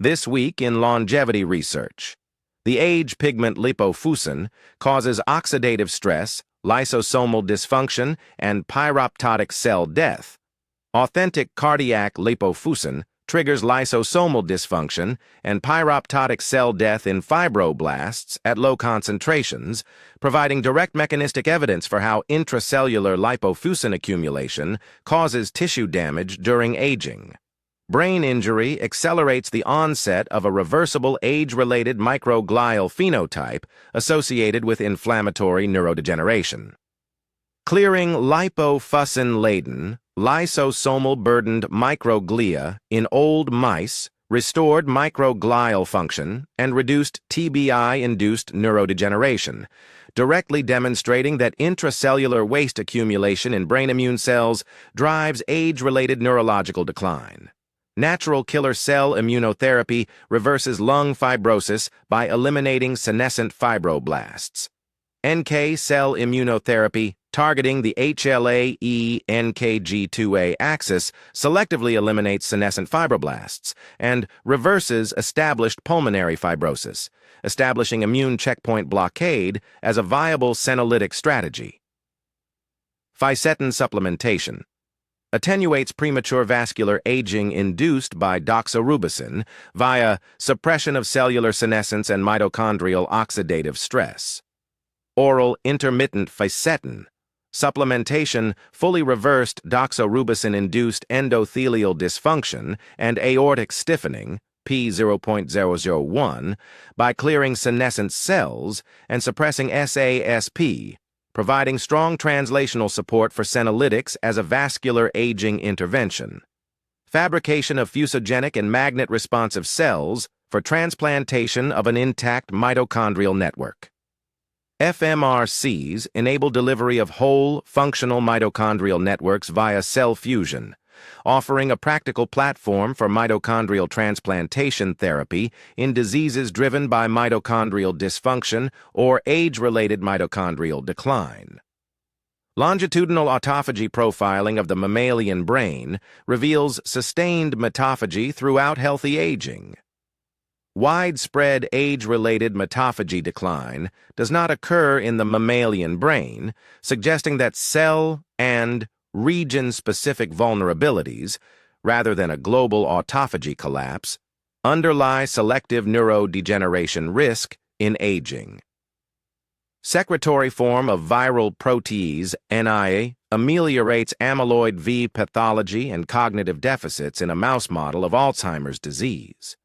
This week in longevity research, the age pigment lipofuscin causes oxidative stress, lysosomal dysfunction, and pyroptotic cell death. Authentic cardiac lipofuscin triggers lysosomal dysfunction and pyroptotic cell death in fibroblasts at low concentrations, providing direct mechanistic evidence for how intracellular lipofuscin accumulation causes tissue damage during aging. Brain injury accelerates the onset of a reversible age-related microglial phenotype associated with inflammatory neurodegeneration. Clearing lipofuscin-laden, lysosomal-burdened microglia in old mice restored microglial function and reduced TBI-induced neurodegeneration, directly demonstrating that intracellular waste accumulation in brain immune cells drives age-related neurological decline. Natural killer cell immunotherapy reverses lung fibrosis by eliminating senescent fibroblasts. NK cell immunotherapy targeting the HLA-E-NKG2A axis selectively eliminates senescent fibroblasts and reverses established pulmonary fibrosis, establishing immune checkpoint blockade as a viable senolytic strategy. Fisetin supplementation attenuates premature vascular aging induced by doxorubicin via suppression of cellular senescence and mitochondrial oxidative stress. Oral intermittent fisetin supplementation fully reversed doxorubicin-induced endothelial dysfunction and aortic stiffening, P0.001, by clearing senescent cells and suppressing SASP, providing strong translational support for senolytics as a vascular aging intervention. Fabrication of fusogenic and magnet-responsive cells for transplantation of an intact mitochondrial network. fMRCs enable delivery of whole, functional mitochondrial networks via cell fusion, offering a practical platform for mitochondrial transplantation therapy in diseases driven by mitochondrial dysfunction or age-related mitochondrial decline. Longitudinal autophagy profiling of the mammalian brain reveals sustained mitophagy throughout healthy aging. Widespread age-related mitophagy decline does not occur in the mammalian brain, suggesting that cell and region-specific vulnerabilities, rather than a global autophagy collapse, underlie selective neurodegeneration risk in aging. Secretory form of viral protease, NIA, ameliorates amyloid V pathology and cognitive deficits in a mouse model of Alzheimer's disease.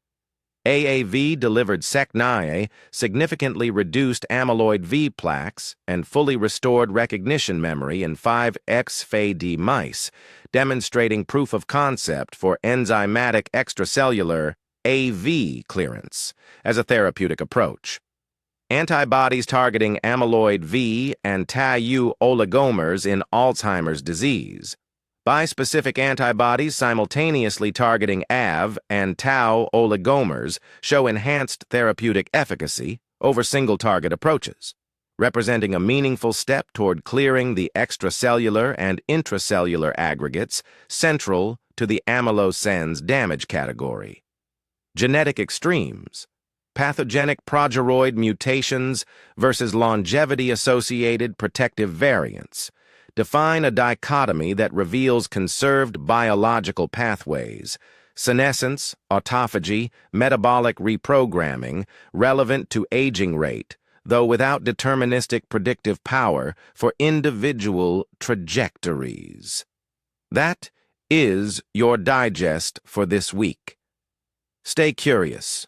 AAV-delivered SecNIA significantly reduced amyloid V plaques and fully restored recognition memory in 5X-FA-D mice, demonstrating proof of concept for enzymatic extracellular AV clearance as a therapeutic approach. Antibodies targeting amyloid V and Tau oligomers in Alzheimer's disease. Bispecific antibodies simultaneously targeting AV and Tau oligomers show enhanced therapeutic efficacy over single-target approaches, representing a meaningful step toward clearing the extracellular and intracellular aggregates central to the amylosens damage category. Genetic extremes, pathogenic progeroid mutations versus longevity-associated protective variants, define a dichotomy that reveals conserved biological pathways, senescence, autophagy, metabolic reprogramming, relevant to aging rate, though without deterministic predictive power for individual trajectories. That is your digest for this week. Stay curious.